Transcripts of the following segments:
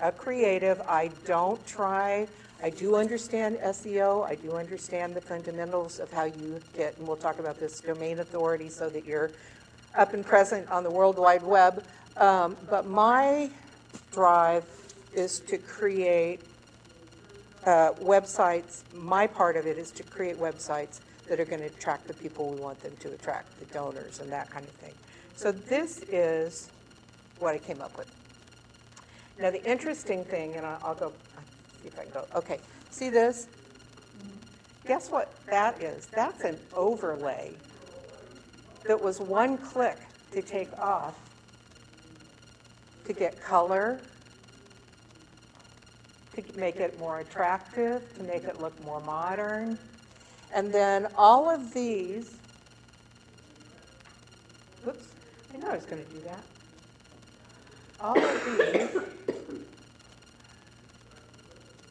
a creative. I do understand SEO. I do understand the fundamentals of how you get, and we'll talk about this, domain authority so that you're up and present on the World Wide Web. But my drive is to create websites. My part of it is to create websites that are going to attract the people we want them to attract, the donors and that kind of thing. So this is what I came up with. Now the interesting thing, and I'll go, see if I can go, okay, see this? Guess what that is? That's an overlay that was one click to take off to get color, to make it more attractive, to make it look more modern. And then all of these, whoops, I know I was going to do that. All of these,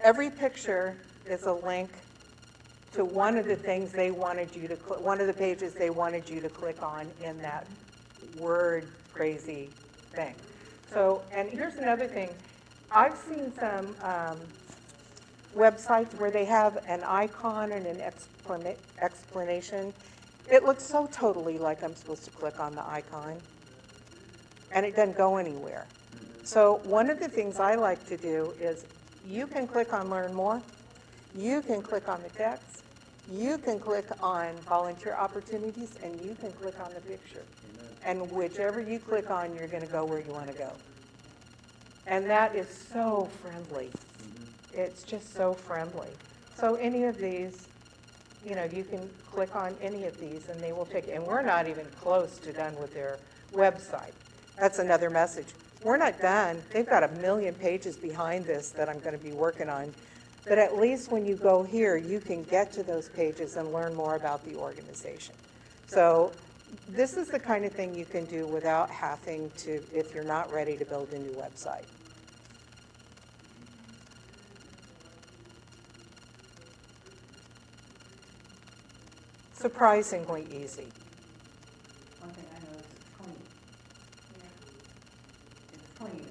every picture is a link to one of the things they wanted you to click, one of the pages they wanted you to click on in that word crazy thing. So, and here's another thing. I've seen some websites where they have an icon and an explanation. It looks so totally like I'm supposed to click on the icon, and it doesn't go anywhere. So one of the things I like to do is you can click on Learn More, you can click on the text, you can click on volunteer opportunities, and you can click on the picture. And whichever you click on, you're going to go where you want to go. And that is so friendly. It's just so friendly. So any of these, you know, you can click on any of these and they will take you. And we're not even close to done with their website. That's another message. We're not done. They've got 1 million pages behind this that I'm going to be working on. But at least when you go here, you can get to those pages and learn more about the organization. So this is the kind of thing you can do without having to, if you're not ready to build a new website. Surprisingly easy. One thing I know is it's clean. Yeah. It's clean.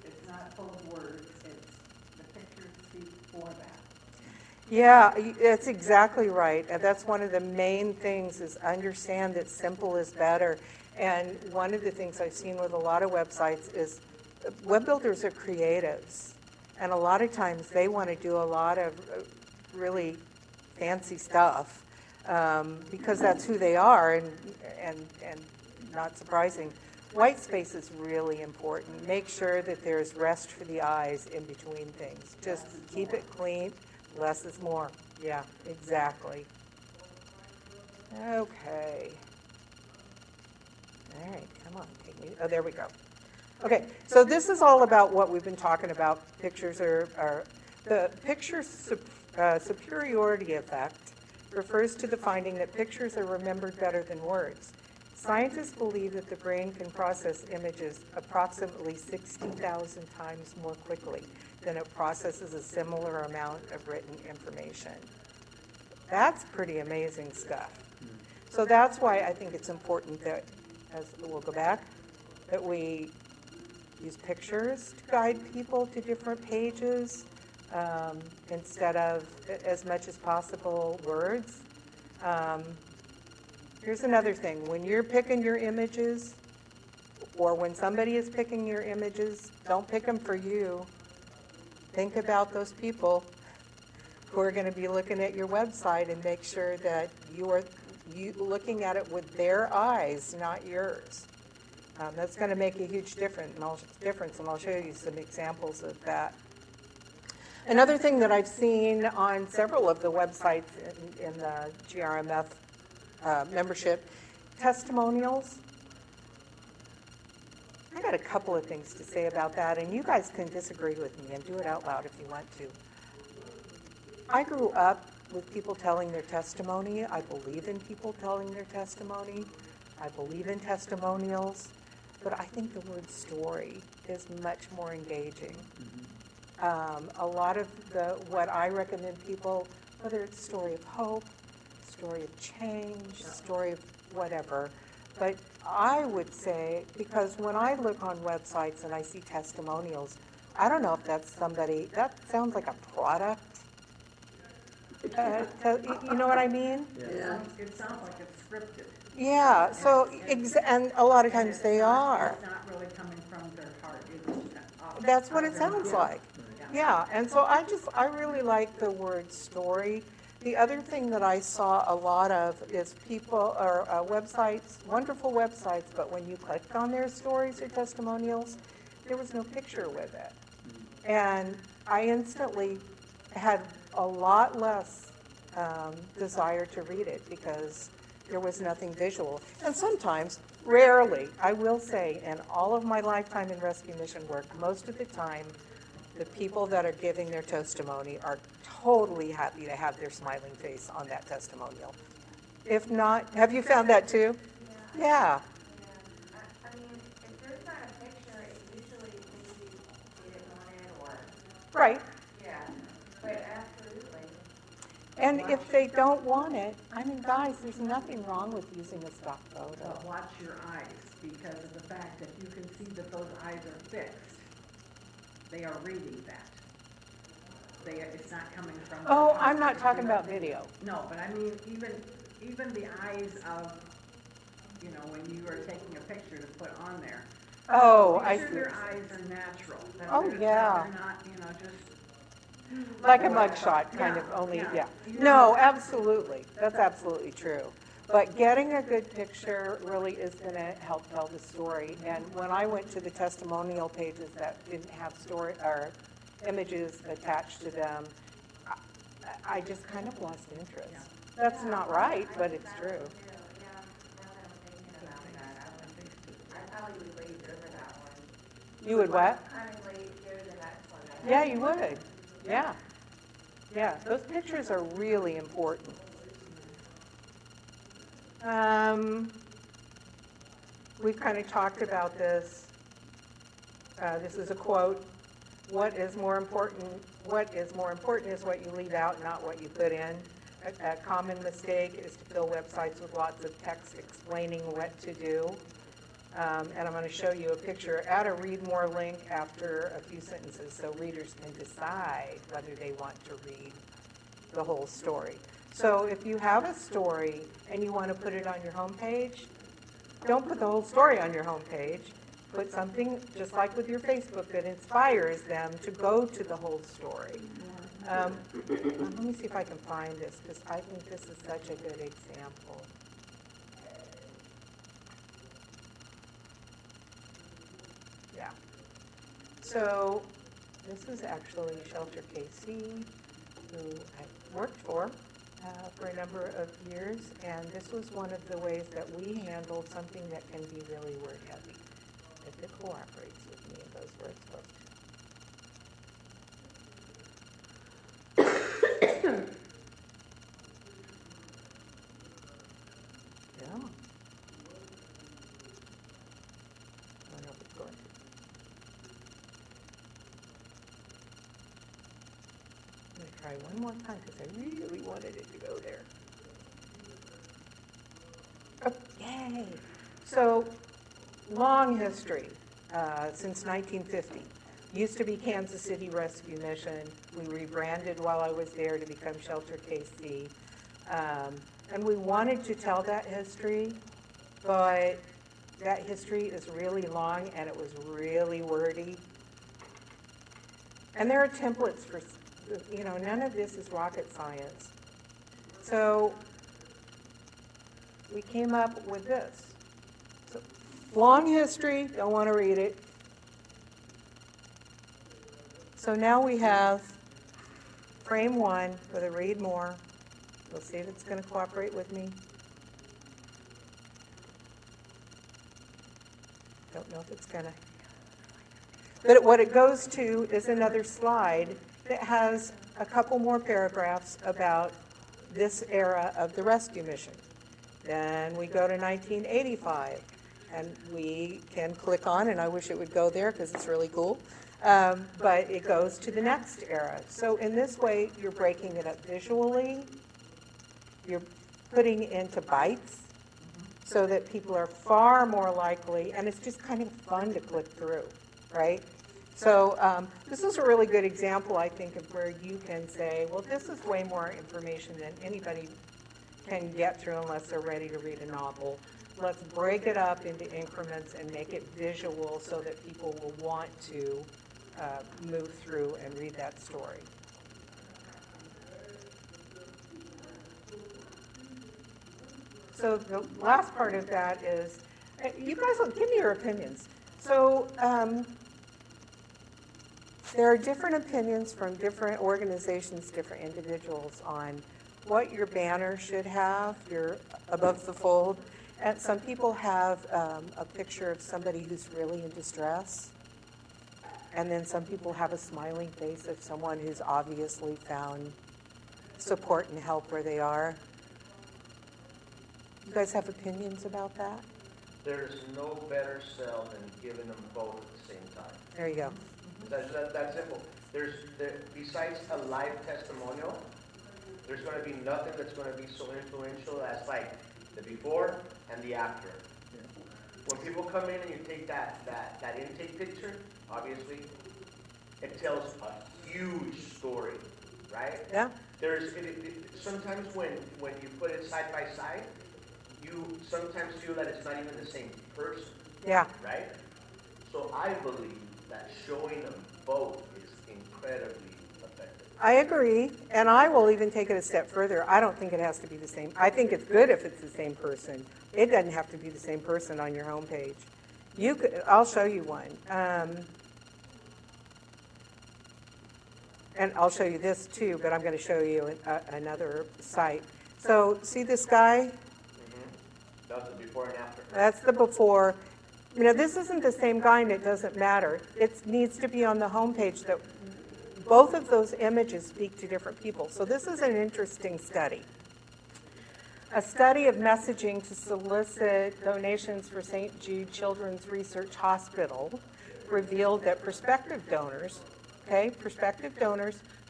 It's not full of words. It's the pictures speak for that. Yeah, it's exactly right. And that's one of the main things is understand that simple is better. And one of the things I've seen with a lot of websites is web builders are creatives. And a lot of times they want to do a lot of really fancy stuff because that's who they are and not surprising. White space is really important. Make sure that there's rest for the eyes in between things. Just keep it clean. Less is more. Yeah, exactly. Okay. All right, come on. Take me. Oh, there we go. Okay, so this is all about what we've been talking about. Pictures are the picture superiority effect refers to the finding that pictures are remembered better than words. Scientists believe that the brain can process images approximately 60,000 times more quickly than it processes a similar amount of written information. That's pretty amazing stuff. So that's why I think it's important that, as we'll go back, that we use pictures to guide people to different pages instead of, as much as possible, words. Here's another thing. When you're picking your images, or when somebody is picking your images, don't pick them for you. Think about those people who are going to be looking at your website and make sure that you are looking at it with their eyes, not yours. That's going to make a huge difference, and I'll show you some examples of that. Another thing that I've seen on several of the websites in the GRMF membership, testimonials. I got a couple of things to say about that, and you guys can disagree with me and do it out loud if you want to. I grew up with people telling their testimony. I believe in people telling their testimony. I believe in testimonials, but I think the word story is much more engaging. A lot of what I recommend people, whether it's a story of hope, story of change, story of whatever, but I would say, because when I look on websites and I see testimonials, I don't know if that's somebody, that sounds like a product. You know what I mean? Yeah. It sounds like it's scripted. Yeah, so, and a lot of And times it's they not- are. It's not really coming from their heart. It's That's what out it of their sounds mouth. like. Yeah, and so I really like the word story. The other thing that I saw a lot of is people, or websites, wonderful websites, but when you clicked on their stories or testimonials, there was no picture with it. And I instantly had a lot less desire to read it because there was nothing visual. And sometimes, rarely, I will say, in all of my lifetime in rescue mission work, most of the time, the people that are giving their testimony are totally happy to have their smiling face on that testimonial. If not, have you found that too? Yeah. Yeah. I mean, if there's not a picture, it usually maybe they didn't want it or, Right. yeah, but absolutely. And if they don't want it, I mean, guys, there's nothing wrong with using a stock photo. But watch your eyes, because of the fact that you can see that those eyes are fixed. They are reading that. It's not coming from. their Oh, heart. I'm not talking about video. No, but I mean, even the eyes of, when you are taking a picture to put on there. Oh, Make I sure see. their eyes are natural. that Oh, they're- yeah. They're not, just. Like a mugshot, kind of, Yeah, only, yeah. yeah. No, absolutely, that's absolutely true. But getting a good picture really is gonna help tell the story. And when I went to the testimonial pages that didn't have story, or images attached to them, I just kind of lost interest. That's not right, but it's true. Yeah, now that I'm thinking about that, I probably would glaze over that one. You would what? Kind of glaze over the next one. Yeah, you would, yeah. Yeah, those pictures are really important. We've kind of talked about this. This is a quote. What is more important is what you leave out, not what you put in. A common mistake is to fill websites with lots of text explaining what to do. And I'm going to show you a picture. Add a read more link after a few sentences so readers can decide whether they want to read the whole story. So if you have a story and you want to put it on your homepage, don't put the whole story on your homepage. Put something, just like with your Facebook, that inspires them to go to the whole story. Let me see if I can find this, because I think this is such a good example. Yeah. So this is actually Shelter KC, who I worked for a number of years, and this was one of the ways that we handled something that can be really word heavy. If it cooperates with me and goes where it's supposed to. Yeah. I don't know if it's going to. I'm going to try one more time because I really wanted it to go there. Oh, yay! So, long history, since 1950. Used to be Kansas City Rescue Mission. We rebranded while I was there to become Shelter KC. And we wanted to tell that history, but that history is really long and it was really wordy. And there are templates for, none of this is rocket science. So we came up with this. So, long history, don't want to read it. So now we have frame 1 with a read more. We'll see if it's going to cooperate with me. Don't know if it's going to. But what it goes to is another slide that has a couple more paragraphs about this era of the rescue mission. Then we go to 1985, and we can click on, and I wish it would go there because it's really cool, but it goes to the next era. So in this way, you're breaking it up visually, you're putting into bites, so that people are far more likely, and it's just kind of fun to click through, right? So this is a really good example, I think, of where you can say, well, this is way more information than anybody can get through unless they're ready to read a novel. Let's break it up into increments and make it visual so that people will want to move through and read that story. So the last part of that is, you guys will give me your opinions. So there are different opinions from different organizations, different individuals on what your banner should have, your above the fold. And some people have a picture of somebody who's really in distress. And then some people have a smiling face of someone who's obviously found support and help where they are. You guys have opinions about that? There's no better sell than giving them both at the same time. There you go. That's simple. Besides a live testimonial, there's going to be nothing that's going to be so influential as like the before and the after. When people come in and you take that intake picture, obviously, it tells a huge story, right? Yeah. Sometimes when you put it side by side, you sometimes feel that it's not even the same person. Yeah. Right? So I believe that showing them both is incredibly effective. I agree, and I will even take it a step further. I don't think it has to be the same. I think it's good if it's the same person. It doesn't have to be the same person on your homepage. I'll show you one. And I'll show you this too, but I'm going to show you another site. So see this guy? That's the before and after. That's the before. You know, this isn't the same guy, and it doesn't matter. It needs to be on the homepage that both of those images speak to different people. So this is an interesting study. A study of messaging to solicit donations for St. Jude Children's Research Hospital revealed that prospective donors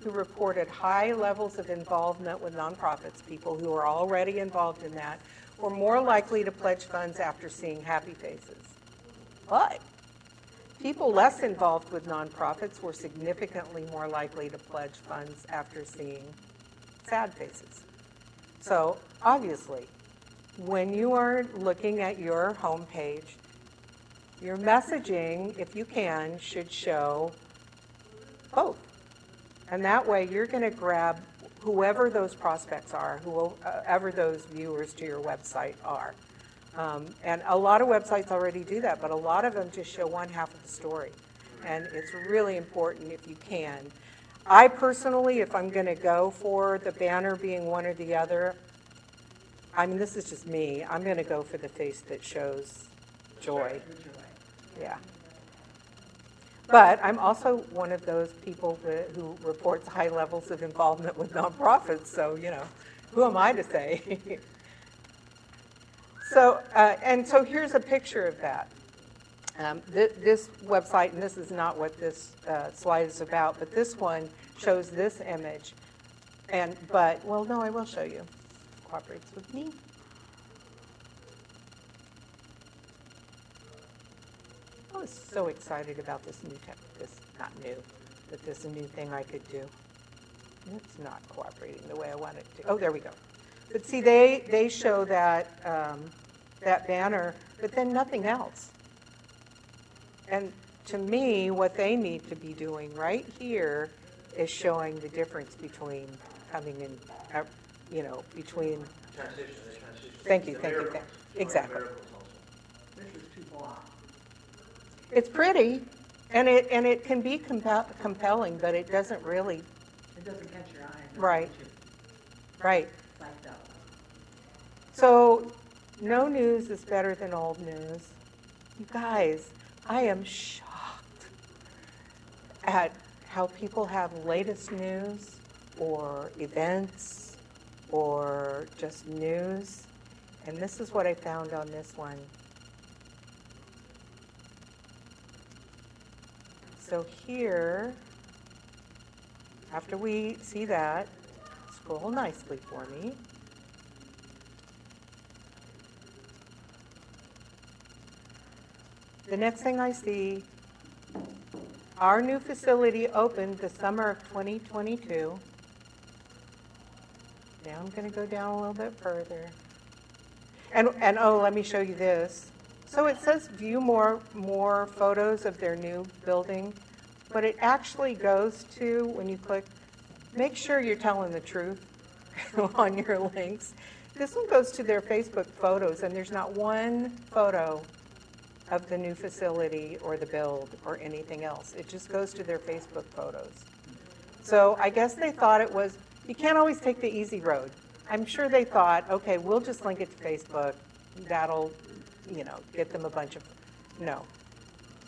who reported high levels of involvement with nonprofits, people who are already involved in that, were more likely to pledge funds after seeing happy faces. But people less involved with nonprofits were significantly more likely to pledge funds after seeing sad faces. So obviously, when you are looking at your homepage, your messaging, if you can, should show both. And that way you're going to grab whoever those prospects are, whoever those viewers to your website are. And a lot of websites already do that, but a lot of them just show one half of the story. And it's really important if you can. I personally, if I'm going to go for the banner being one or the other, I mean, this is just me, I'm going to go for the face that shows joy. Yeah. But I'm also one of those people who reports high levels of involvement with nonprofits, so, you know, who am I to say? So, and so here's a picture of that. This website, and this is not what this slide is about, but this one shows this image. Well, no, I will show you. Cooperates with me. I was so excited about this new thing I could do. It's not cooperating the way I want it to. Oh, there we go. But see, they show that that banner, but then nothing else. And to me, what they need to be doing right here is showing the difference between coming in, between. Transition. Thank you. Exactly. This is too block. It's pretty, and it can be compelling, but it doesn't really. It doesn't catch your eye. Right. Right. Psyched up. So, no news is better than old news. You guys, I am shocked at how people have latest news or events or just news. And this is what I found on this one. So here, after we see that, scroll nicely for me. The next thing I see Our new facility opened the summer of 2022. Now I'm going to go down a little bit further. And oh, let me show you this. So it says view more photos of their new building, but it actually goes to, when you click, make sure you're telling the truth on your links. This one goes to their Facebook photos, and there's not one photo of the new facility or the build or anything else. It just goes to their Facebook photos. So I guess they thought it was, you can't always take the easy road. I'm sure they thought, okay, we'll just link it to Facebook. That'll, get them a bunch of, no.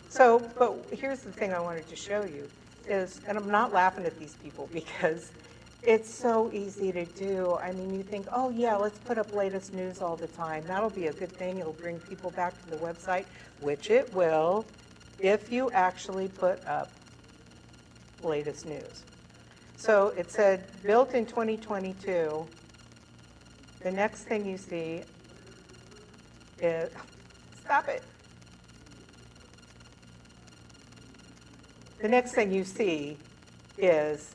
So, but here's the thing I wanted to show you is, and I'm not laughing at these people because it's so easy to do. I mean, you think, oh yeah, let's put up latest news all the time. That'll be a good thing. It'll bring people back to the website, which it will if you actually put up latest news. So it said built in 2022. The next thing you see is, stop it. The next thing you see is,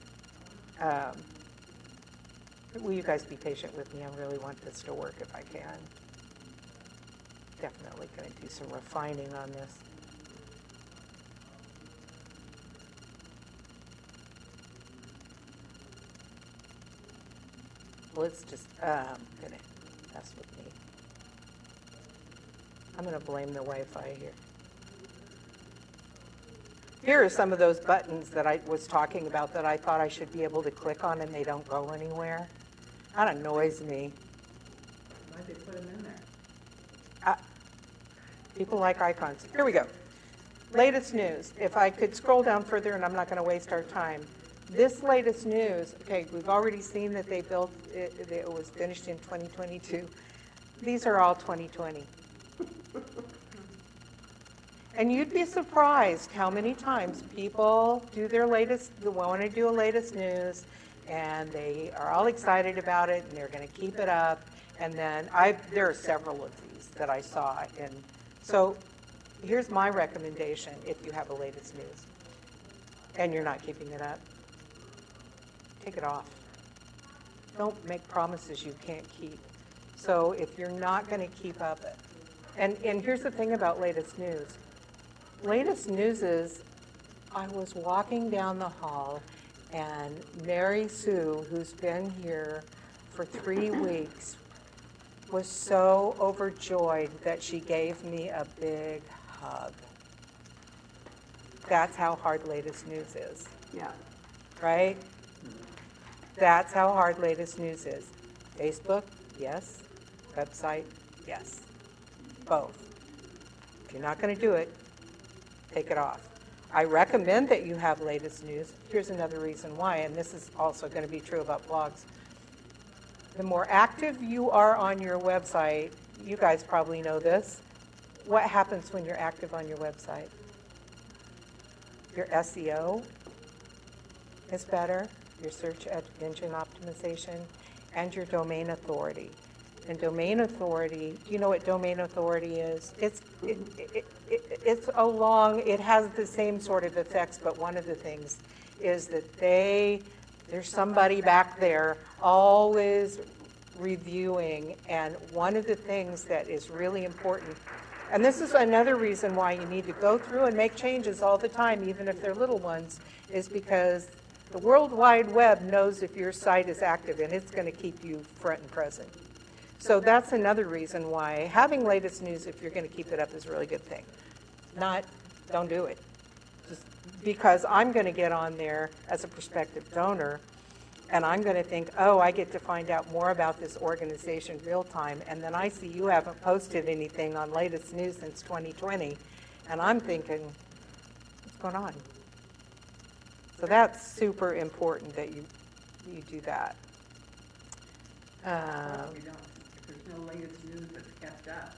will you guys be patient with me? I really want this to work if I can. Definitely going to do some refining on this. Let's just, gonna mess with me. I'm gonna blame the Wi-Fi here. Here are some of those buttons that I was talking about that I thought I should be able to click on and they don't go anywhere. That annoys me. Why'd they put them in there? People like icons. Here we go. Latest news. If I could scroll down further, and I'm not gonna waste our time. This latest news, okay, we've already seen that they built, it was finished in 2022. These are all 2020. And you'd be surprised how many times people do their latest, they want to do a latest news, and they are all excited about it, and they're going to keep it up. And then there are several of these that I saw. And so here's my recommendation if you have a latest news and you're not keeping it up. Take it off. Don't make promises you can't keep. So if you're not going to keep up it, and here's the thing about latest news. Latest news is, I was walking down the hall and Mary Sue, who's been here for 3 weeks, was so overjoyed that she gave me a big hug. That's how hard latest news is. Yeah. Right? That's how hard latest news is. Facebook, yes. Website, yes. Both. If you're not going to do it, take it off. I recommend that you have latest news. Here's another reason why, and this is also going to be true about blogs. The more active you are on your website, you guys probably know this, what happens when you're active on your website? Your SEO is better, your search engine optimization, and your domain authority. And domain authority, do you know what domain authority is? It's it has the same sort of effects, but one of the things is that there's somebody back there always reviewing, and one of the things that is really important, and this is another reason why you need to go through and make changes all the time, even if they're little ones, is because the World Wide Web knows if your site is active, and it's going to keep you front and present. So that's another reason why having latest news, if you're going to keep it up, is a really good thing. Don't do it. Just because I'm going to get on there as a prospective donor, and I'm going to think, oh, I get to find out more about this organization real time, and then I see you haven't posted anything on latest news since 2020, and I'm thinking, what's going on? So that's super important that you do that. If there's no latest news that's kept up,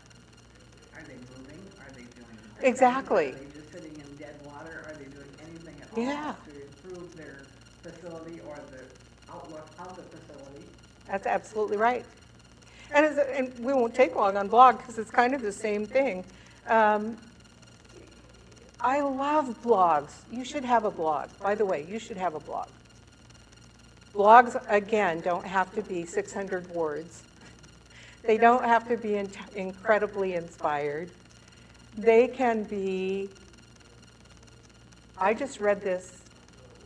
are they moving? Are they doing anything? Exactly. Are they just sitting in dead water? Are they doing anything at Yeah. all to improve their facility or the outlook of the facility? That's absolutely right. And we won't take long on blog because it's kind of the same thing. I love blogs. You should have a blog. By the way, you should have a blog. Blogs, again, don't have to be 600 words. They don't have to be incredibly inspired. They can be, I just read this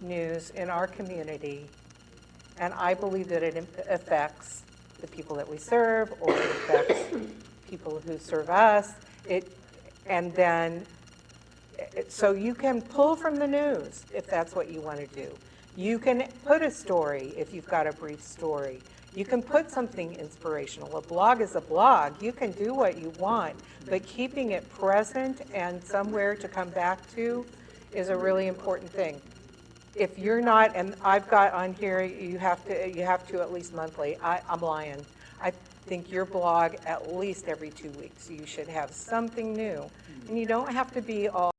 news in our community, and I believe that it affects the people that we serve, or it affects people who serve us. So you can pull from the news if that's what you want to do. You can put a story if you've got a brief story. You can put something inspirational. A blog is a blog. You can do what you want, but keeping it present and somewhere to come back to is a really important thing. If you're not, and I've got on here, you have to at least monthly. I'm lying. I think your blog at least every 2 weeks. You should have something new. And you don't have to be all